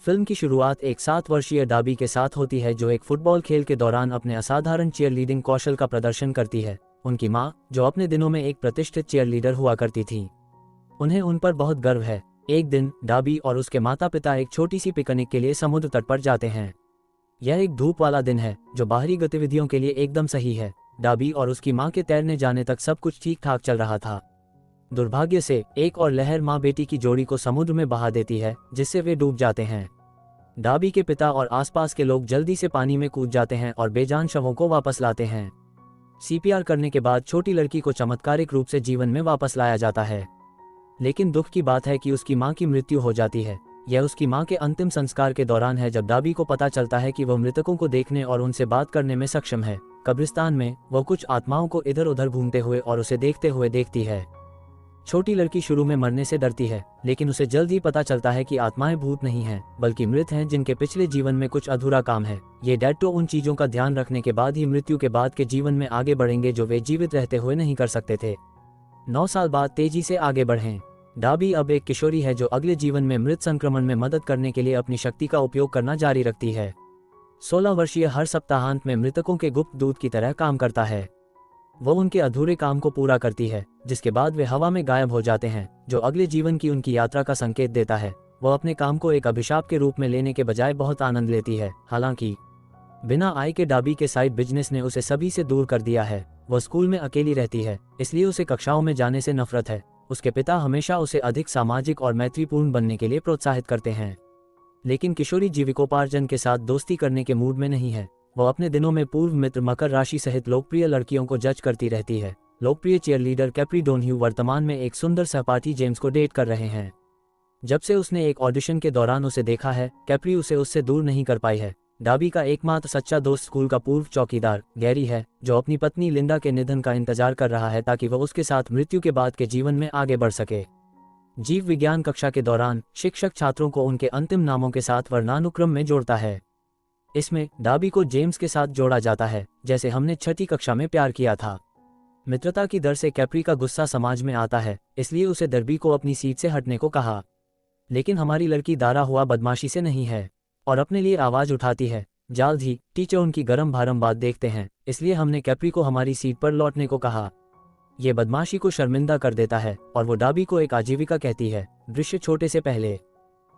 Film की शुरुआत एक 7 वर्षीय डाबी के साथ होती है जो एक फुटबॉल खेल के दौरान अपने असाधारण चीयरलीडिंग कौशल का प्रदर्शन करती है। उनकी माँ, जो अपने दिनों में एक प्रतिष्ठित चीयरलीडर हुआ करती थी, उन्हें उन पर बहुत गर्व है। एक दिन डाबी और उसके माता पिता एक छोटी सी पिकनिक के लिए समुद्र तट पर जाते हैं। यह एक धूप वाला दिन है जो बाहरी गतिविधियों के लिए एकदम सही है। डाबी और उसकी माँ के तैरने जाने तक सब कुछ ठीक ठाक चल रहा था। दुर्भाग्य से एक और लहर माँ बेटी की जोड़ी को समुद्र में बहा देती है, जिससे वे डूब जाते हैं। डाबी के पिता और आसपास के लोग जल्दी से पानी में कूद जाते हैं और बेजान शवों को वापस लाते हैं। सीपीआर करने के बाद छोटी लड़की को चमत्कारिक रूप से जीवन में वापस लाया जाता है। लेकिन दुख की बात है कि उसकी मां की मृत्यु हो जाती है। यह उसकी मां के अंतिम संस्कार के दौरान है जब डाबी को पता चलता है कि वह मृतकों को देखने और उनसे बात करने में सक्षम है। कब्रिस्तान में वह कुछ आत्माओं को इधर उधर घूमते हुए और उसे देखते हुए देखती है। छोटी लड़की शुरू में मरने से डरती है, लेकिन उसे जल्द ही पता चलता है कि आत्माएं भूत नहीं हैं, बल्कि मृत हैं जिनके पिछले जीवन में कुछ अधूरा काम है। ये डेड उन चीजों का ध्यान रखने के बाद ही मृत्यु के बाद के जीवन में आगे बढ़ेंगे जो वे जीवित रहते हुए नहीं कर सकते थे। 9 साल बाद तेजी से आगे बढ़ें। डाबी अब एक किशोरी है जो अगले जीवन में मृत संक्रमण में मदद करने के लिए अपनी शक्ति का उपयोग करना जारी रखती है। 16 वर्षीय हर सप्ताहांत में मृतकों के गुप्त दूत की तरह काम करता है। वो उनके अधूरे काम को पूरा करती है, जिसके बाद वे हवा में गायब हो जाते हैं, जो अगले जीवन की उनकी यात्रा का संकेत देता है। वो अपने काम को एक अभिशाप के रूप में लेने के बजाय बहुत आनंद लेती है। हालांकि बिना आय के डाबी के साइड बिजनेस ने उसे सभी से दूर कर दिया है। वह स्कूल में अकेली रहती है, इसलिए उसे कक्षाओं में जाने से नफरत है। उसके पिता हमेशा उसे अधिक सामाजिक और मैत्रीपूर्ण बनने के लिए प्रोत्साहित करते हैं, लेकिन किशोरी जीविकोपार्जन के साथ दोस्ती करने के मूड में नहीं है। वह अपने दिनों में पूर्व मित्र मकर राशि सहित लोकप्रिय लड़कियों को जज करती रहती है। लोकप्रिय चीयरलीडर कैप्री डोनह्यू वर्तमान में एक सुंदर सहपाठी जेम्स को डेट कर रहे हैं। जब से उसने एक ऑडिशन के दौरान उसे देखा है, कैप्री उसे उससे दूर नहीं कर पाई है। डाबी का एकमात्र सच्चा दोस्त स्कूल का पूर्व चौकीदार गैरी है, जो अपनी पत्नी लिंडा के निधन का इंतजार कर रहा है ताकि वह उसके साथ मृत्यु के बाद के जीवन में आगे बढ़ सके। जीव विज्ञान कक्षा के दौरान शिक्षक छात्रों को उनके अंतिम नामों के साथ वर्णानुक्रम में जोड़ता है। इसमें डाबी को जेम्स के साथ जोड़ा जाता है, जैसे हमने 6ठी कक्षा में प्यार किया था। मित्रता की दर से कैप्री का गुस्सा समाज में आता है, इसलिए उसे डाबी को अपनी सीट से हटने को कहा। लेकिन हमारी लड़की दारा हुआ बदमाशी से नहीं है और अपने लिए आवाज उठाती है। जल्द ही टीचर उनकी गरम भरम बात देखते हैं, इसलिए हमने कैप्री को हमारी सीट पर लौटने को कहा। यह बदमाशी को शर्मिंदा कर देता है और वो डाबी को एक आजीविका कहती है। दृश्य छोटे से पहले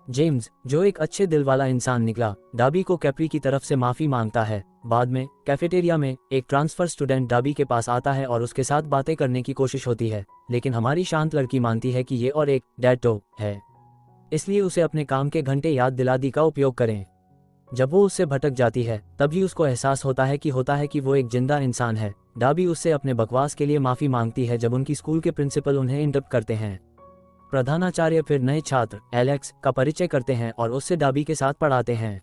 जेम्स, जो एक अच्छे दिल वाला इंसान निकला, डाबी को कैप्री की तरफ से माफी मांगता है। बाद में कैफेटेरिया में एक ट्रांसफर स्टूडेंट डाबी के पास आता है और उसके साथ बातें करने की कोशिश होती है, लेकिन हमारी शांत लड़की मानती है कि ये और एक डैड है, इसलिए उसे अपने काम के घंटे याद दिलादी का उपयोग करें। जब वो उससे भटक जाती है, तभी उसको एहसास होता है कि वो एक जिंदा इंसान है। डाबी उससे अपने बकवास के लिए माफी मांगती है जब उनकी स्कूल के प्रिंसिपल उन्हें इंटरप्ट करते हैं। प्रधानाचार्य फिर नए छात्र एलेक्स का परिचय करते हैं और उससे डाबी के साथ पढ़ाते हैं।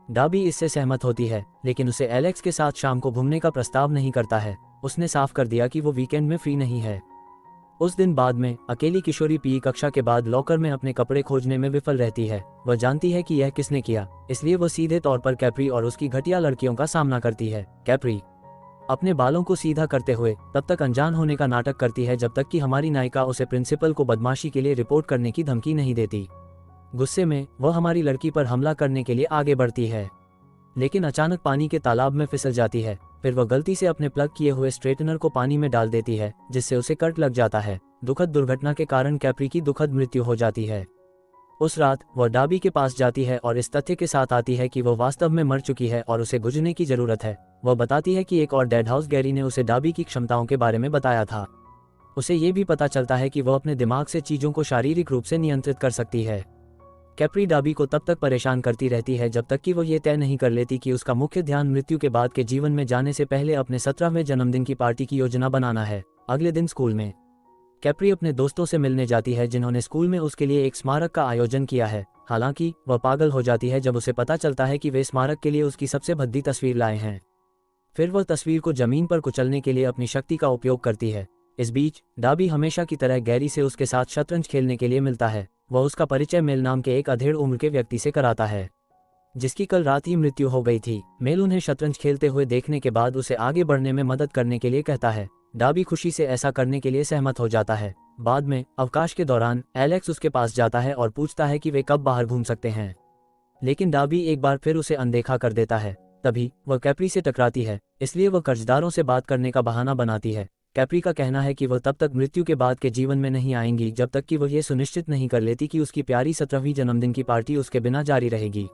डाबी इससे सहमत होती है, लेकिन उसे एलेक्स के साथ शाम को घूमने का प्रस्ताव नहीं करता है। उसने साफ कर दिया कि वो वीकेंड में फ्री नहीं है। उस दिन बाद में अकेली किशोरी पीई कक्षा के बाद लॉकर में अपने कपड़े खोजने में विफल रहती है। वह जानती है कि यह किसने किया, इसलिए वह सीधे तौर पर कैप्री और उसकी घटिया लड़कियों का सामना करती है। कैप्री अपने बालों को सीधा करते हुए तब तक अनजान होने का नाटक करती है जब तक कि हमारी नायिका उसे प्रिंसिपल को बदमाशी के लिए रिपोर्ट करने की धमकी नहीं देती। गुस्से में वह हमारी लड़की पर हमला करने के लिए आगे बढ़ती है, लेकिन अचानक पानी के तालाब में फिसल जाती है। फिर वह गलती से अपने प्लग किए हुए स्ट्रेटनर को पानी में डाल देती है, जिससे उसे कट लग जाता है। दुखद दुर्घटना के कारण कैप्री की दुखद मृत्यु हो जाती है। उस रात वह डाबी के पास जाती है और इस तथ्य के साथ आती है कि वह वास्तव में मर चुकी है और उसे गुजरने की जरूरत है। वह बताती है कि एक और डेड हाउस गैरी ने उसे डाबी की क्षमताओं के बारे में बताया था। उसे ये भी पता चलता है कि वह अपने दिमाग से चीजों को शारीरिक रूप से नियंत्रित कर सकती है। कैप्री डाबी को तब तक परेशान करती रहती है जब तक कि वो ये तय नहीं कर लेती कि उसका मुख्य ध्यान मृत्यु के बाद के जीवन में जाने से पहले अपने 17वें जन्मदिन की पार्टी की योजना बनाना है। अगले दिन स्कूल में कैप्री अपने दोस्तों से मिलने जाती है जिन्होंने स्कूल में उसके लिए एक स्मारक का आयोजन किया है। हालांकि वह पागल हो जाती है जब उसे पता चलता है कि वे स्मारक के लिए उसकी सबसे भद्दी तस्वीर लाए हैं। फिर वह तस्वीर को जमीन पर कुचलने के लिए अपनी शक्ति का उपयोग करती है। इस बीच डाबी हमेशा की तरह गैरी से उसके साथ शतरंज खेलने के लिए मिलता है। वह उसका परिचय मेल नाम के एक अधेड़ उम्र के व्यक्ति से कराता है, जिसकी कल रात ही मृत्यु हो गई थी। मेल उन्हें शतरंज खेलते हुए देखने के बाद उसे आगे बढ़ने में मदद करने के लिए कहता है। डाबी खुशी से ऐसा करने के लिए सहमत हो जाता है। बाद में अवकाश के दौरान एलेक्स उसके पास जाता है और पूछता है कि वे कब बाहर घूम सकते हैं। लेकिन डाबी एक बार फिर उसे अनदेखा कर देता है। तभी वह कैप्री से टकराती है, इसलिए वह कर्जदारों से बात करने का बहाना बनाती है। कैप्री का कहना है कि वह तब तक मृत्यु के बाद के जीवन में नहीं आएंगी जब तक कि वह ये सुनिश्चित नहीं कर लेती कि उसकी प्यारी 17वीं जन्मदिन की पार्टी उसके बिना जारी रहेगी।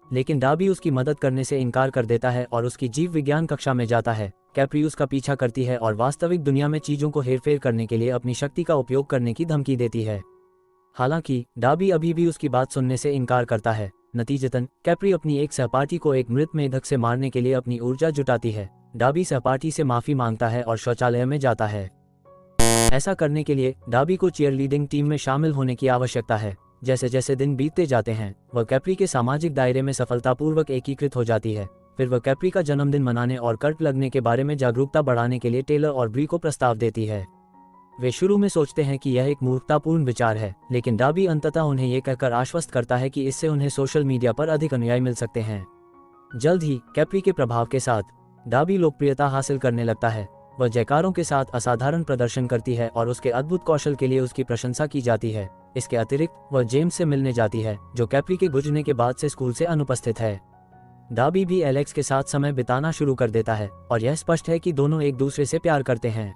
लेकिन डाबी उसकी मदद करने से इनकार कर देता है और उसकी जीव विज्ञान कक्षा में जाता है। कैप्री उसका पीछा करती है और वास्तविक दुनिया में चीजों को हेरफेर करने के लिए अपनी शक्ति का उपयोग करने की धमकी देती है। हालांकि डाबी अभी भी उसकी बात सुनने से इनकार करता है। नतीजतन कैप्री अपनी एक सहपाठी को एक मृत मेढक से मारने के लिए अपनी ऊर्जा जुटाती है। डाबी सहपाठी से माफी मांगता है और शौचालय में जाता है। ऐसा करने के लिए डाबी को चीयरलीडिंग टीम में शामिल होने की आवश्यकता है। जैसे जैसे दिन बीतते जाते हैं वह कैप्री के सामाजिक दायरे में सफलतापूर्वक एकीकृत हो जाती है। फिर वह कैप्री का जन्मदिन मनाने और कट लगने के बारे में जागरूकता बढ़ाने के लिए टेलर और ब्री को प्रस्ताव देती है। वे शुरू में सोचते हैं कि यह एक मूर्खतापूर्ण विचार है, लेकिन डाबी अंततः उन्हें यह कहकर आश्वस्त करता है कि इससे उन्हें सोशल मीडिया पर अधिक अनुयायी मिल सकते हैं। जल्द ही कैप्री के प्रभाव के साथ डाबी लोकप्रियता हासिल करने लगता है। वह जयकारों के साथ असाधारण प्रदर्शन करती है और उसके अद्भुत कौशल के लिए उसकी प्रशंसा की जाती है। इसके अतिरिक्त वह जेम्स से मिलने जाती है, जो कैप्री के गुजरने के बाद से स्कूल से अनुपस्थित है। डाबी भी एलेक्स के साथ समय बिताना शुरू कर देता है और यह स्पष्ट है कि दोनों एक दूसरे से प्यार करते हैं।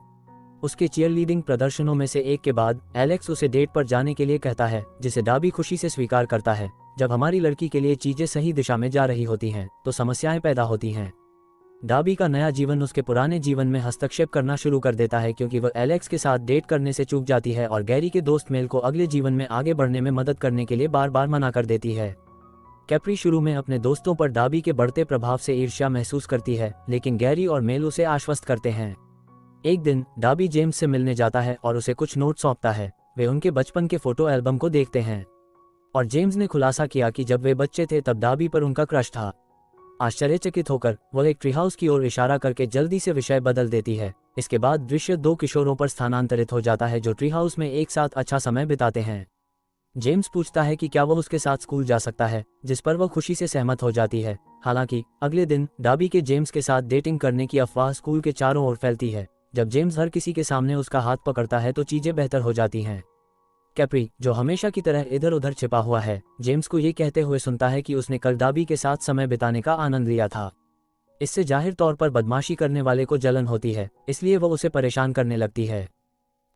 उसके चीयरलीडिंग प्रदर्शनों में से एक के बाद एलेक्स उसे डेट पर जाने के लिए कहता है, जिसे डाबी खुशी से स्वीकार करता है। जब हमारी लड़की के लिए चीजें सही दिशा में जा रही होती हैं, तो समस्याएं पैदा होती हैं। डाबी का नया जीवन उसके पुराने जीवन में हस्तक्षेप करना शुरू कर देता है, क्योंकि वह एलेक्स के साथ डेट करने से चूक जाती है और गैरी के दोस्त मेल को अगले जीवन में आगे बढ़ने में मदद करने के लिए बार बार मना कर देती है। कैप्री शुरू में अपने दोस्तों पर डाबी के बढ़ते प्रभाव से ईर्ष्या महसूस करती है, लेकिन गैरी और मेल उसे आश्वस्त करते हैं। एक दिन डाबी जेम्स से मिलने जाता है और उसे कुछ नोट सौंपता है। वे उनके बचपन के फोटो एल्बम को देखते हैं और जेम्स ने खुलासा किया कि जब वे बच्चे थे तब डाबी पर उनका क्रश था। आश्चर्यचकित होकर वह एक ट्री हाउस की ओर इशारा करके जल्दी से विषय बदल देती है। इसके बाद दृश्य दो किशोरों पर स्थानांतरित हो जाता है जो ट्री हाउस में एक साथ अच्छा समय बिताते हैं। जेम्स पूछता है कि क्या वह उसके साथ स्कूल जा सकता है, जिस पर वह खुशी से सहमत हो जाती है। हालांकि अगले दिन डाबी के जेम्स के साथ डेटिंग करने की अफवाह स्कूल के चारों ओर फैलती है। जब जेम्स हर किसी के सामने उसका हाथ पकड़ता है तो चीजें बेहतर हो जाती हैं। कैप्री, जो हमेशा की तरह इधर उधर छिपा हुआ है, जेम्स को ये कहते हुए सुनता है कि उसने कल डाबी के साथ समय बिताने का आनंद लिया था। इससे जाहिर तौर पर बदमाशी करने वाले को जलन होती है, इसलिए वह उसे परेशान करने लगती है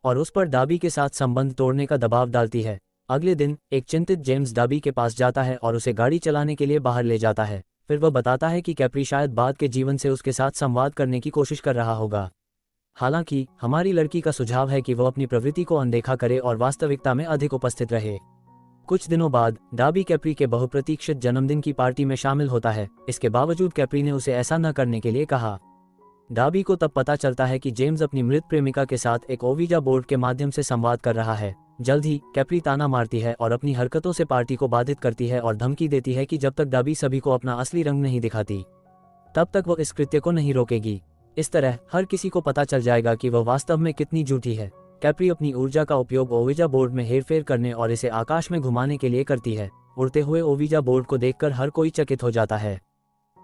और उस पर डाबी के साथ संबंध तोड़ने का दबाव डालती है। अगले दिन एक चिंतित जेम्स डाबी के पास जाता है और उसे गाड़ी चलाने के लिए बाहर ले जाता है। फिर वह बताता है कि कैप्री शायद बाद के जीवन से उसके साथ संवाद करने की कोशिश कर रहा होगा। हालांकि हमारी लड़की का सुझाव है कि वह अपनी प्रवृत्ति को अनदेखा करे और वास्तविकता में अधिक उपस्थित रहे। कुछ दिनों बाद डाबी कैप्री के बहुप्रतीक्षित जन्मदिन की पार्टी में शामिल होता है। इसके बावजूद कैप्री ने उसे ऐसा न करने के लिए कहा। डाबी को तब पता चलता है कि जेम्स अपनी मृत प्रेमिका के साथ एक ओविजा बोर्ड के माध्यम से संवाद कर रहा है। जल्द ही कैप्री ताना मारती है और अपनी हरकतों से पार्टी को बाधित करती है और धमकी देती है कि जब तक डाबी सभी को अपना असली रंग नहीं दिखाती, तब तक वह इस कृत्य को नहीं रोकेगी। इस तरह हर किसी को पता चल जाएगा कि वह वास्तव में कितनी झूठी है। कैप्री अपनी ऊर्जा का उपयोग ओविजा बोर्ड में हेरफेर करने और इसे आकाश में घुमाने के लिए करती है। उड़ते हुए ओविजा बोर्ड को देखकर हर कोई चकित हो जाता है,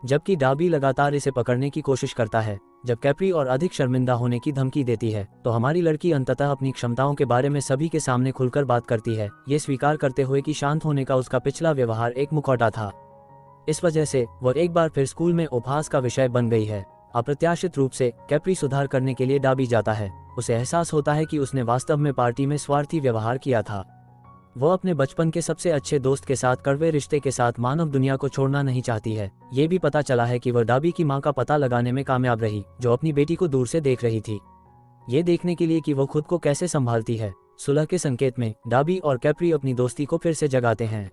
जबकि डाबी लगातार इसे पकड़ने की कोशिश करता है। जब कैप्री और अधिक शर्मिंदा होने की धमकी देती है तो हमारी लड़की अंततः अपनी क्षमताओं के बारे में सभी के सामने खुलकर बात करती है, ये स्वीकार करते हुए कि शांत होने का उसका पिछला व्यवहार एक मुखौटा था। इस वजह से वह एक बार फिर स्कूल में उपहास का विषय बन गई है। अप्रत्याशित रूप से कैप्री सुधार करने के लिए डाबी जाता है। उसे एहसास होता है कि उसने वास्तव में पार्टी में स्वार्थी व्यवहार किया था। वह अपने बचपन के सबसे अच्छे दोस्त के साथ कड़वे रिश्ते के साथ मानव दुनिया को छोड़ना नहीं चाहती है। ये भी पता चला है कि वह डाबी की मां का पता लगाने में कामयाब रही, जो अपनी बेटी को दूर से देख रही थी, ये देखने के लिए कि वह खुद को कैसे संभालती है। सुलह के संकेत में डाबी और कैप्री अपनी दोस्ती को फिर से जगाते हैं।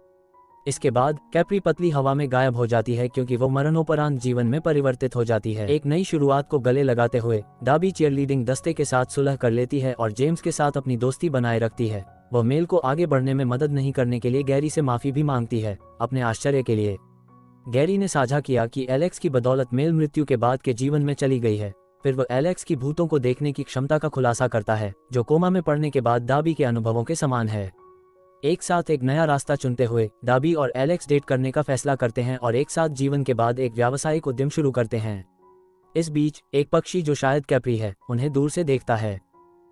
इसके बाद कैप्री पतली हवा में गायब हो जाती है, क्योंकि वो मरणोपरांत जीवन में परिवर्तित हो जाती है। एक नई शुरुआत को गले लगाते हुए डाबी चीयरलीडिंग दस्ते के साथ सुलह कर लेती है और जेम्स के साथ अपनी दोस्ती बनाए रखती है। वह मेल को आगे बढ़ने में मदद नहीं करने के लिए गैरी से माफी भी मांगती है। अपने आश्चर्य के लिए गैरी ने साझा किया कि एलेक्स की बदौलत मेल मृत्यु के बाद के जीवन में चली गई है। फिर वह एलेक्स की भूतों को देखने की क्षमता का खुलासा करता है, जो कोमा में पड़ने के बाद डाबी के अनुभवों के समान है। एक साथ एक नया रास्ता चुनते हुए डाबी और एलेक्स डेट करने का फैसला करते हैं और एक साथ जीवन के बाद एक व्यावसायिक उद्यम शुरू करते हैं। इस बीच एक पक्षी, जो शायद कैप्री है, उन्हें दूर से देखता है।